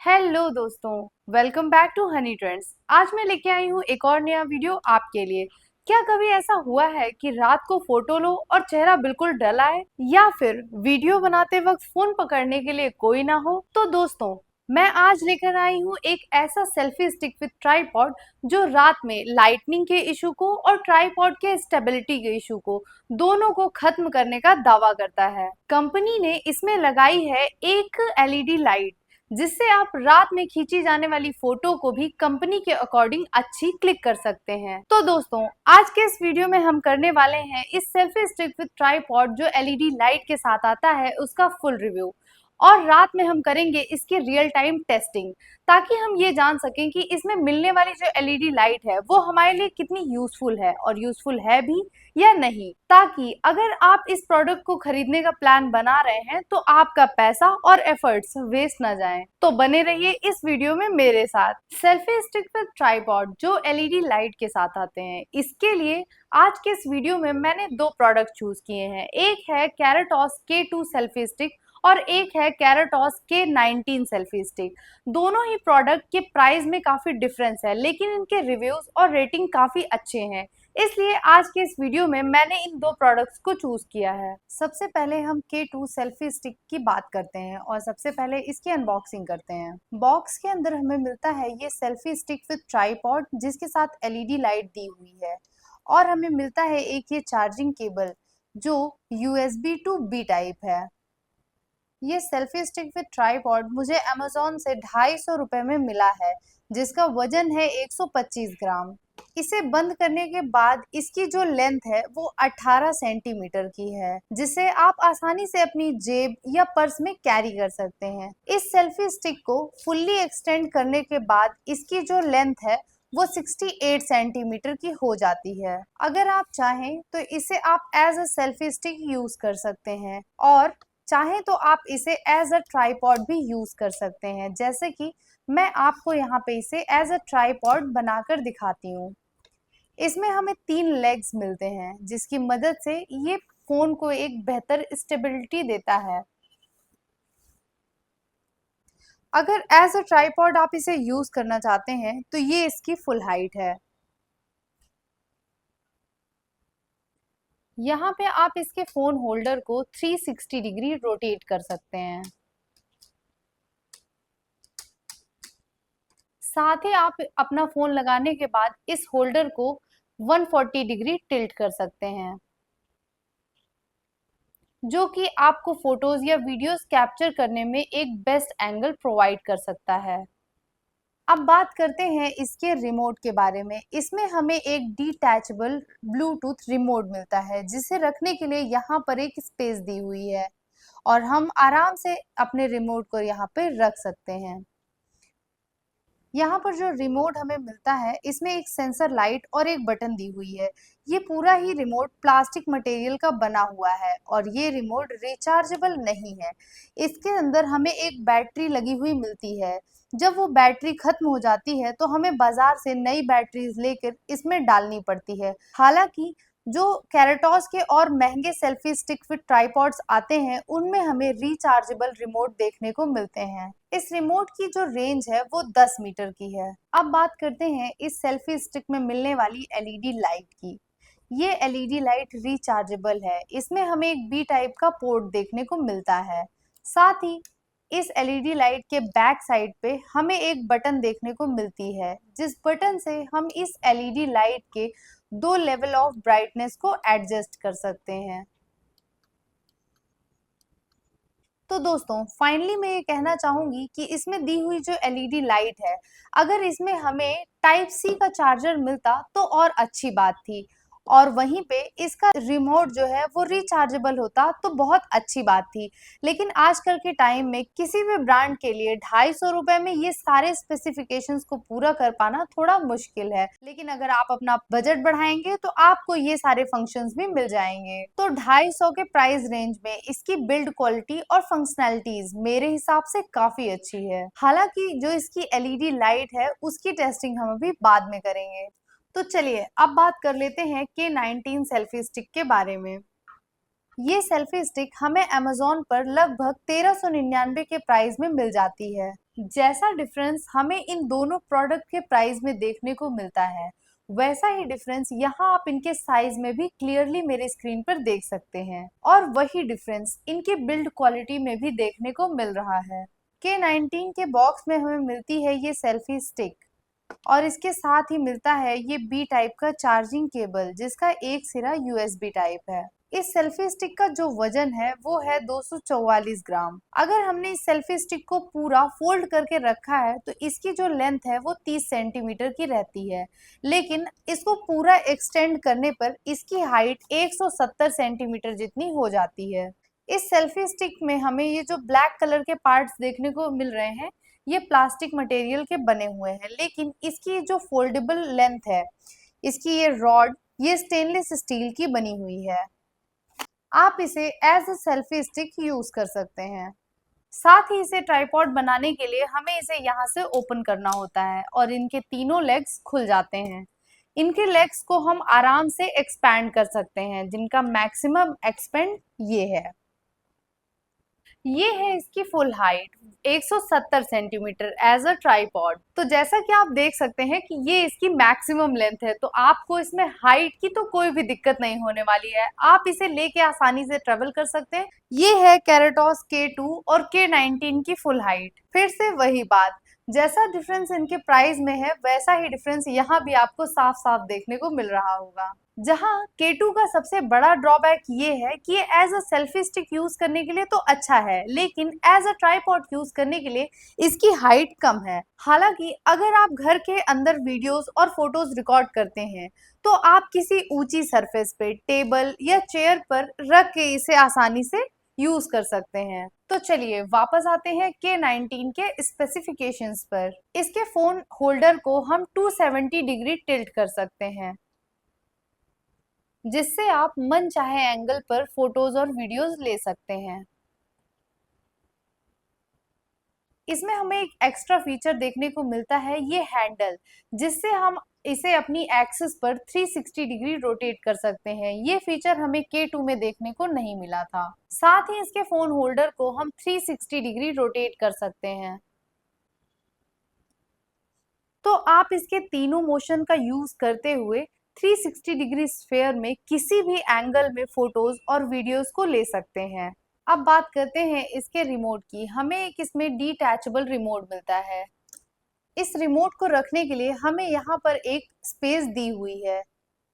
Hello दोस्तों, welcome back to honey trends. आज मैं लेके आई हूँ एक और नया वीडियो आपके लिए। क्या कभी ऐसा हुआ है कि रात को फोटो लो और चेहरा बिल्कुल डल आए, या फिर वीडियो बनाते वक्त फोन पकड़ने के लिए कोई ना हो? तो दोस्तों, मैं आज लेकर आई हूँ एक ऐसा सेल्फी स्टिक विद ट्राइपॉड जो रात में लाइटनिंग के इशू को और ट्राइपॉड के स्टेबिलिटी के इशू को दोनों को खत्म करने का दावा करता है। कंपनी ने इसमें लगाई है एक एलईडी लाइट, जिससे आप रात में खींची जाने वाली फोटो को भी कंपनी के अकॉर्डिंग अच्छी क्लिक कर सकते हैं। तो दोस्तों, आज के इस वीडियो में हम करने वाले हैं इस सेल्फी स्टिक विद ट्राइपॉड जो एलईडी लाइट के साथ आता है उसका फुल रिव्यू, और रात में हम करेंगे इसकी रियल टाइम टेस्टिंग, ताकि हम ये जान सकें कि इसमें मिलने वाली जो एलईडी लाइट है वो हमारे लिए कितनी यूजफुल है, और यूजफुल है भी या नहीं, ताकि अगर आप इस प्रोडक्ट को खरीदने का प्लान बना रहे हैं तो आपका पैसा और एफर्ट्स वेस्ट ना जाएं। तो बने रहिए इस वीडियो में मेरे साथ। सेल्फी स्टिक विद ट्राइपॉड जो एलईडी लाइट के साथ आते हैं, इसके लिए आज के इस वीडियो में मैंने दो प्रोडक्ट चूज किए हैं। एक है कैरेटॉस K2 सेल्फी स्टिक और एक है कैरेटॉस K19 सेल्फी स्टिक। दोनों ही प्रोडक्ट के प्राइस में काफी डिफरेंस है, लेकिन इनके रिव्यूज और रेटिंग काफी अच्छे हैं, इसलिए आज के इस वीडियो में मैंने इन दो प्रोडक्ट्स को चूज किया है। सबसे पहले हम K2 सेल्फी स्टिक की बात करते हैं और सबसे पहले इसकी अनबॉक्सिंग करते हैं। बॉक्स के अंदर हमें मिलता है ये सेल्फी स्टिक विद ट्राइपॉड जिसके साथ एलईडी लाइट दी हुई है, और हमें मिलता है एक ये चार्जिंग केबल जो USB टू B टाइप है। ये सेल्फी स्टिक विद ट्राइपॉड मुझे अमेजोन से 250 रुपए में मिला है, जिसका वजन है 125 ग्राम। इसे बंद करने के बाद इसकी जो लेंथ है वो 18 सेंटीमीटर की है, जिसे आप आसानी से अपनी जेब या पर्स में कैरी कर सकते हैं। इस सेल्फी स्टिक को फुल्ली एक्सटेंड करने के बाद इसकी जो लेंथ है वो 68 सेंटीमीटर की हो जाती है। अगर आप चाहें तो इसे आप as a selfie stick use कर सकते हैं, और चाहे तो आप इसे एज अ ट्राइपॉड भी यूज कर सकते हैं, जैसे कि मैं आपको यहाँ पे इसे एज अ ट्राइपॉड बनाकर दिखाती हूँ। इसमें हमें 3 लेग्स मिलते हैं जिसकी मदद से ये फोन को एक बेहतर स्टेबिलिटी देता है। अगर एज अ ट्राइपॉड आप इसे यूज करना चाहते हैं तो ये इसकी फुल हाइट है। यहाँ पे आप इसके फोन होल्डर को 360 डिग्री रोटेट कर सकते हैं। साथ ही आप अपना फोन लगाने के बाद इस होल्डर को 140 डिग्री टिल्ट कर सकते हैं, जो कि आपको फोटोज या वीडियोस कैप्चर करने में एक बेस्ट एंगल प्रोवाइड कर सकता है। अब बात करते हैं इसके रिमोट के बारे में। इसमें हमें एक डिटैचेबल ब्लूटूथ रिमोट मिलता है, जिसे रखने के लिए यहाँ पर एक स्पेस दी हुई है, और हम आराम से अपने रिमोट को यहाँ पे रख सकते हैं। यहाँ पर जो रिमोट हमें मिलता है इसमें एक सेंसर लाइट और एक बटन दी हुई है। ये पूरा ही रिमोट प्लास्टिक मटेरियल का बना हुआ है, और ये रिमोट रिचार्जेबल नहीं है। इसके अंदर हमें एक बैटरी लगी हुई मिलती है। जब वो बैटरी खत्म हो जाती है तो हमें बाजार से नई बैटरीज लेकर इसमें डालनी पड़ती है। हालांकि जो कैरेटॉस के और महंगे सेल्फी स्टिक विद ट्राइपॉड्स आते हैं उनमें हमें रिचार्जेबल रिमोट देखने को मिलते हैं। इस रिमोट की जो रेंज है वो 10 मीटर की है। अब बात करते हैं इस सेल्फी स्टिक में मिलने वाली एलईडी लाइट की। ये एलईडी लाइट रिचार्जेबल है। इसमें हमें एक बी टाइप का पोर्ट देखने को मिलता है। साथ ही इस एलईडी लाइट के बैक साइड पे हमें एक बटन देखने को मिलती है, जिस बटन से हम इस एलईडी लाइट के 2 लेवल ऑफ ब्राइटनेस को एडजस्ट कर सकते हैं। तो दोस्तों, फाइनली मैं ये कहना चाहूंगी कि इसमें दी हुई जो एलईडी लाइट है, अगर इसमें हमें टाइप सी का चार्जर मिलता तो और अच्छी बात थी, और वहीं पे इसका रिमोट जो है वो रिचार्जेबल होता तो बहुत अच्छी बात थी। लेकिन आजकल के टाइम में किसी भी ब्रांड के लिए 250 रुपए में ये सारे स्पेसिफिकेशंस को पूरा कर पाना थोड़ा मुश्किल है, लेकिन अगर आप अपना बजट बढ़ाएंगे तो आपको ये सारे फंक्शंस भी मिल जाएंगे। तो 250 के प्राइस रेंज में इसकी बिल्ड क्वालिटी और फंक्शनैलिटीज मेरे हिसाब से काफी अच्छी है। हालांकि जो इसकी एलईडी लाइट है उसकी टेस्टिंग हम अभी बाद में करेंगे। तो चलिए अब बात कर लेते हैं K19 सेल्फी स्टिक के बारे में। ये सेल्फी स्टिक हमें अमेजोन पर लगभग 1399 के प्राइस में मिल जाती है। जैसा डिफरेंस हमें इन दोनों प्रोडक्ट के प्राइस में देखने को मिलता है, वैसा ही डिफरेंस यहाँ आप इनके साइज में भी क्लियरली मेरे स्क्रीन पर देख सकते हैं, और वही डिफरेंस इनके बिल्ड क्वालिटी में भी देखने को मिल रहा है। K19 के बॉक्स में हमें मिलती है ये सेल्फी स्टिक, और इसके साथ ही मिलता है ये बी टाइप का चार्जिंग केबल, जिसका एक सिरा यूएसबी टाइप है। इस सेल्फी स्टिक का जो वजन है वो है 244 ग्राम। अगर हमने इस सेल्फी स्टिक को पूरा फोल्ड करके रखा है तो इसकी जो लेंथ है वो 30 सेंटीमीटर की रहती है, लेकिन इसको पूरा एक्सटेंड करने पर इसकी हाइट 170 सेंटीमीटर जितनी हो जाती है। इस सेल्फी स्टिक में हमें ये जो ब्लैक कलर के पार्ट्स देखने को मिल रहे हैं, ये प्लास्टिक मटेरियल के बने हुए हैं, लेकिन इसकी जो फोल्डेबल लेंथ है, इसकी ये रॉड, ये स्टेनलेस स्टील की बनी हुई है। आप इसे as a selfie stick use कर सकते हैं। साथ ही इसे ट्राइपॉड बनाने के लिए हमें इसे यहाँ से ओपन करना होता है और इनके तीनों लेग्स खुल जाते हैं। इनके लेग्स को हम आराम से एक्सपैंड कर सकते हैं, जिनका मैक्सिमम एक्सपेंड ये है। ये है इसकी full height 170 centimetre as a tripod. तो जैसा कि आप देख सकते हैं कि ये इसकी मैक्सिमम लेंथ है, तो आपको इसमें हाइट की तो कोई भी दिक्कत नहीं होने वाली है, आप इसे लेके आसानी से ट्रेवल कर सकते हैं। ये है केराटॉस K2 और K19 की फुल हाइट। फिर से वही बात, जैसा डिफरेंस इनके प्राइस में है वैसा ही डिफरेंस यहाँ भी आपको साफ साफ देखने को मिल रहा होगा। जहाँ K2 का सबसे बड़ा ड्रॉबैक ये है कि ये as a selfie stick use करने के लिए तो अच्छा है, लेकिन एज अ ट्राइपॉड यूज करने के लिए इसकी हाइट कम है। हालांकि अगर आप घर के अंदर वीडियोस और फोटोज रिकॉर्ड करते हैं तो आप किसी ऊंची सरफेस पे, टेबल या चेयर पर रख के इसे आसानी से यूज कर सकते हैं। तो चलिए वापस आते हैं K19 के स्पेसिफिकेशंस पर। इसके फोन होल्डर को हम 270 डिग्री टिल्ट कर सकते हैं, जिससे आप मन चाहे एंगल पर फोटोज और वीडियोस ले सकते हैं। इसमें हमें एक एक्स्ट्रा फीचर देखने को मिलता है, ये हैंडल, जिससे हम इसे अपनी एक्सिस पर 360 डिग्री रोटेट कर सकते हैं। ये फीचर हमें K2 में देखने को नहीं मिला था। साथ ही इसके फोन होल्डर को हम 360 डिग्री रोटेट कर सकते हैं। तो आप इसके तीनों मोशन का यूज करते हुए 360 डिग्री स्फेयर में किसी भी एंगल में फोटोज और वीडियोस को ले सकते हैं। अब बात करते हैं इसके रिमोट की। हमें एक इसमें डिटैचेबल रिमोट मिलता है। इस रिमोट को रखने के लिए हमें यहाँ पर एक स्पेस दी हुई है।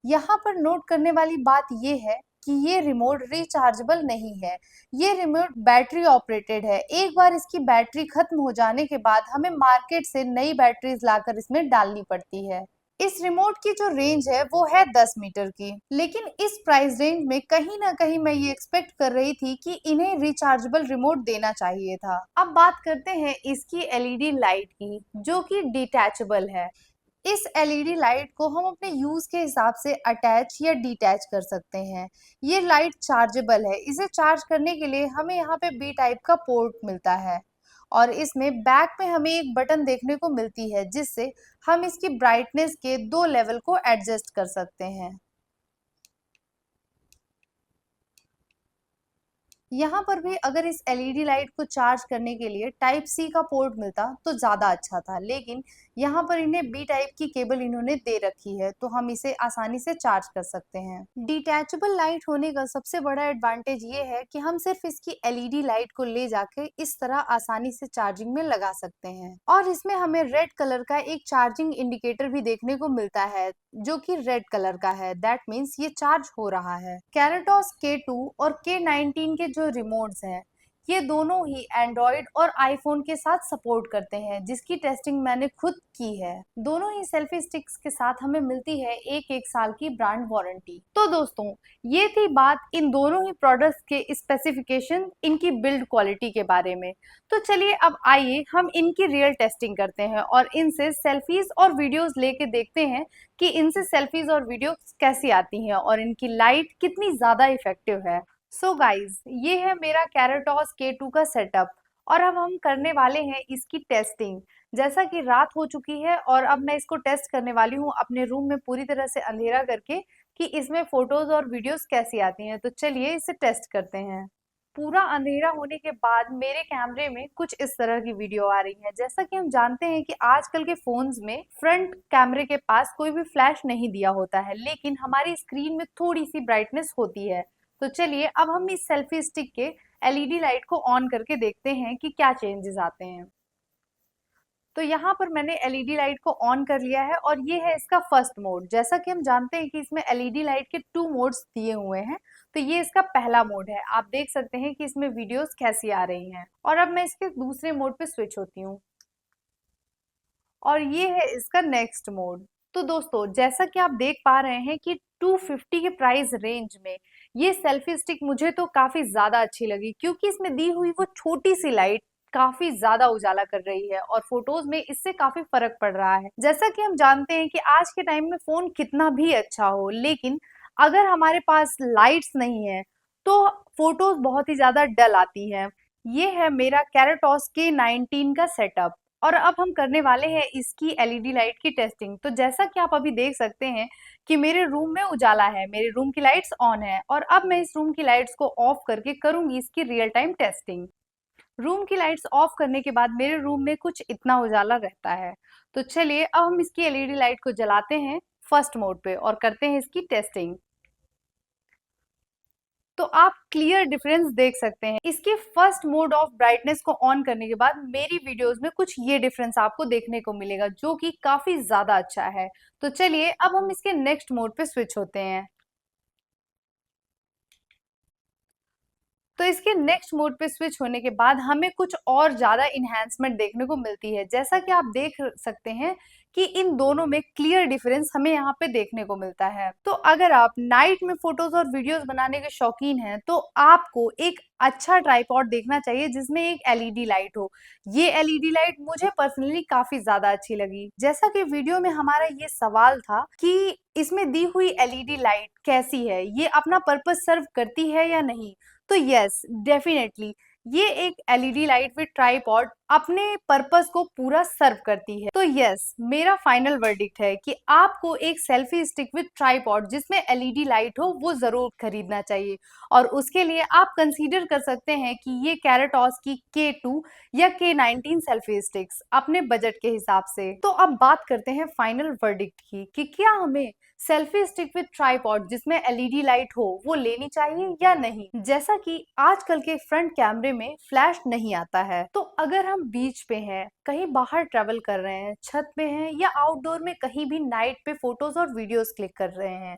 यहाँ पर नोट करने वाली बात ये है कि ये रिमोट रिचार्जेबल नहीं है। ये रिमोट बैटरी ऑपरेटेड है। एक बार इसकी बैटरी खत्म हो जाने के बाद हमें मार्केट से नई बैटरीज लाकर इसमें डालनी पड़ती है। इस रिमोट की जो रेंज है वो है 10 मीटर की, लेकिन इस प्राइस रेंज में कहीं ना कहीं मैं ये एक्सपेक्ट कर रही थी कि इन्हें रिचार्जेबल रिमोट देना चाहिए था। अब बात करते हैं इसकी एलईडी लाइट की, जो कि डिटैचेबल है। इस एलईडी लाइट को हम अपने यूज के हिसाब से अटैच या डिटैच कर सकते हैं। ये लाइट चार्जेबल है। इसे चार्ज करने के लिए हमें यहाँ पे बी टाइप का पोर्ट मिलता है, और इसमें बैक में हमें एक बटन देखने को मिलती है, जिससे हम इसकी ब्राइटनेस के 2 लेवल को एडजस्ट कर सकते हैं। यहाँ पर भी अगर इस एलईडी लाइट को चार्ज करने के लिए टाइप सी का पोर्ट मिलता तो ज्यादा अच्छा था, लेकिन यहाँ पर इन्हें बी टाइप की केबल इन्होंने दे रखी है, तो हम इसे आसानी से चार्ज कर सकते हैं। डिटैचेबल लाइट होने का सबसे बड़ा एडवांटेज ये है कि हम सिर्फ इसकी एलईडी लाइट को ले जाके इस तरह आसानी से चार्जिंग में लगा सकते हैं। और इसमें हमें रेड कलर का एक चार्जिंग इंडिकेटर भी देखने को मिलता है, जो कि रेड कलर का है। दैट मीन्स ये चार्ज हो रहा है। केराटॉस K2 और K19 के जो रिमोट्स हैं, ये दोनों ही एंड्रॉइड और आईफोन के साथ सपोर्ट करते हैं, जिसकी टेस्टिंग मैंने खुद की है। दोनों ही सेल्फी स्टिक्स के साथ हमें मिलती है एक साल की ब्रांड वारंटी। तो दोस्तों, ये थी बात इन दोनों ही प्रोडक्ट्स के स्पेसिफिकेशन, इनकी बिल्ड क्वालिटी के बारे में। तो चलिए अब आइए हम इनकी रियल टेस्टिंग करते हैं और इनसे सेल्फीज और वीडियोस लेके देखते हैं कि इनसे सेल्फीज और वीडियोस कैसी आती हैं और इनकी लाइट कितनी ज्यादा इफेक्टिव है। सो गाइज, ये है मेरा केराटॉस K2 का सेटअप, और अब हम करने वाले हैं इसकी टेस्टिंग। जैसा कि रात हो चुकी है और अब मैं इसको टेस्ट करने वाली हूँ अपने रूम में पूरी तरह से अंधेरा करके, कि इसमें फोटोज और वीडियोस कैसी आती हैं। तो चलिए इसे टेस्ट करते हैं। पूरा अंधेरा होने के बाद मेरे कैमरे में कुछ इस तरह की वीडियो आ रही है। जैसा कि हम जानते हैं कि आजकल के फोन्स में फ्रंट कैमरे के पास कोई भी फ्लैश नहीं दिया होता है, लेकिन हमारी स्क्रीन में थोड़ी सी ब्राइटनेस होती है। तो चलिए अब हम इस सेल्फी स्टिक के एलईडी लाइट को ऑन करके देखते हैं कि क्या चेंजेस आते हैं। तो यहाँ पर मैंने एलईडी लाइट को ऑन कर लिया है और ये है इसका फर्स्ट मोड। जैसा कि हम जानते हैं कि इसमें एलईडी लाइट के 2 मोड्स दिए हुए हैं, तो ये इसका पहला मोड है। आप देख सकते हैं कि इसमें वीडियोस कैसी आ रही हैं। और अब मैं इसके दूसरे मोड पे स्विच होती हूँ और ये है इसका नेक्स्ट मोड। तो दोस्तों, जैसा कि आप देख पा रहे हैं कि 250 के प्राइस रेंज में ये सेल्फी स्टिक मुझे तो काफी ज्यादा अच्छी लगी, क्योंकि इसमें दी हुई वो छोटी सी लाइट काफी ज्यादा उजाला कर रही है और फोटोज में इससे काफी फर्क पड़ रहा है। जैसा कि हम जानते हैं कि आज के टाइम में फोन कितना भी अच्छा हो, लेकिन अगर हमारे पास लाइट्स नहीं है तो फोटोज बहुत ही ज्यादा डल आती है। ये है मेरा कैरेटॉस के 19 का सेटअप और अब हम करने वाले हैं इसकी एलईडी लाइट की टेस्टिंग। तो जैसा कि आप अभी देख सकते हैं कि मेरे रूम में उजाला है, मेरे रूम की लाइट्स ऑन है और अब मैं इस रूम की लाइट्स को ऑफ करके करूंगी इसकी रियल टाइम टेस्टिंग। रूम की लाइट्स ऑफ करने के बाद मेरे रूम में कुछ इतना उजाला रहता है। तो चलिए अब हम इसकी एलईडी लाइट को जलाते हैं फर्स्ट मोड पे और करते हैं इसकी टेस्टिंग। तो आप क्लियर डिफरेंस देख सकते हैं। इसके फर्स्ट मोड ऑफ ब्राइटनेस को ऑन करने के बाद मेरी वीडियोस में कुछ ये डिफरेंस आपको देखने को मिलेगा, जो कि काफी ज्यादा अच्छा है। तो चलिए अब हम इसके नेक्स्ट मोड पे स्विच होते हैं। तो इसके नेक्स्ट मोड पे स्विच होने के बाद हमें कुछ और ज्यादा इन्हेंसमेंट देखने को मिलती है। जैसा कि आप देख सकते हैं कि इन दोनों में क्लियर डिफरेंस हमें यहाँ पे देखने को मिलता है। तो अगर आप नाइट में फोटोज और वीडियोस बनाने के शौकीन हैं तो आपको एक अच्छा ट्राइपॉड देखना चाहिए जिसमें एक एलईडी लाइट हो। ये एलईडी लाइट मुझे पर्सनली काफी ज्यादा अच्छी लगी। जैसा कि वीडियो में हमारा ये सवाल था कि इसमें दी हुई एलईडी लाइट कैसी है, ये अपना पर्पस सर्व करती है या नहीं। तो यस, डेफिनेटली ये एक एलईडी लाइट विद ट्राइपॉड अपने पर्पस को पूरा सर्व करती है। तो यस, मेरा फाइनल वर्डिक्ट है कि आपको एक सेल्फी स्टिक विद ट्राइपॉड जिसमें एलईडी लाइट हो वो जरूर खरीदना चाहिए और उसके लिए आप कंसीडर कर सकते हैं कि ये कैरेटॉस की K2 या K19 सेल्फी स्टिक्स अपने बजट के हिसाब से। तो अब बात करते हैं फाइनल वर्डिक्ट की कि क्या हमें सेल्फी स्टिक विद ट्राइपॉड जिसमें एलईडी लाइट हो वो लेनी चाहिए या नहीं। जैसा कि आजकल के फ्रंट कैमरे में फ्लैश नहीं आता है, तो अगर हम बीच पे हैं, कहीं बाहर ट्रेवल कर रहे हैं, छत पे हैं या आउटडोर में कहीं भी नाइट पे फोटोज और वीडियोस क्लिक कर रहे हैं,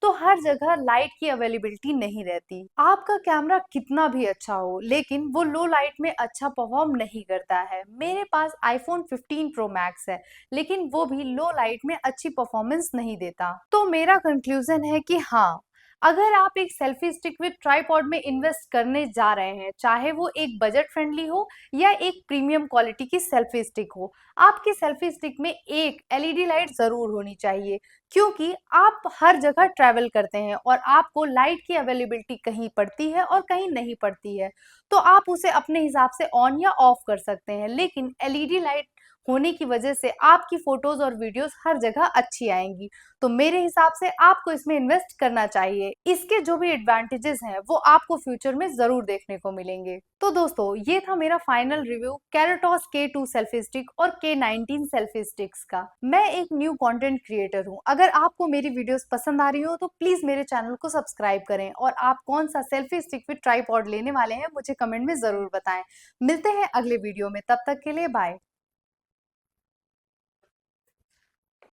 तो हर जगह लाइट की अवेलेबिलिटी नहीं रहती। आपका कैमरा कितना भी अच्छा हो, लेकिन वो लो लाइट में अच्छा परफॉर्म नहीं करता है। मेरे पास आईफोन 15 प्रो मैक्स है, लेकिन वो भी लो लाइट में अच्छी परफॉर्मेंस नहीं देता। तो मेरा कंक्लूजन है कि हाँ, अगर आप एक सेल्फी स्टिक विद ट्राइपॉड में इन्वेस्ट करने जा रहे हैं, चाहे वो एक बजट फ्रेंडली हो या एक प्रीमियम क्वालिटी की सेल्फी स्टिक हो, आपकी सेल्फी स्टिक में एक एलईडी लाइट जरूर होनी चाहिए, क्योंकि आप हर जगह ट्रैवल करते हैं और आपको लाइट की अवेलेबिलिटी कहीं पड़ती है और कहीं नहीं पड़ती है। तो आप उसे अपने हिसाब से ऑन या ऑफ कर सकते हैं, लेकिन एलईडी लाइट होने की वजह से आपकी फोटोज और वीडियोस हर जगह अच्छी आएंगी। तो मेरे हिसाब से आपको इसमें इन्वेस्ट करना चाहिए। इसके जो भी एडवांटेजेस हैं वो आपको फ्यूचर में जरूर देखने को मिलेंगे। तो दोस्तों, ये था मेरा फाइनल रिव्यू कैरेटॉस K2 सेल्फी स्टिक और K19 सेल्फी स्टिक्स का। मैं एक न्यू कंटेंट क्रिएटर हूँ। अगर आपको मेरी वीडियोस पसंद आ रही हो तो प्लीज मेरे चैनल को सब्सक्राइब करें और आप कौन सा सेल्फी स्टिक विद ट्राइपॉड लेने वाले हैं मुझे कमेंट में जरूर बताएं। मिलते हैं अगले वीडियो में, तब तक के लिए बाय।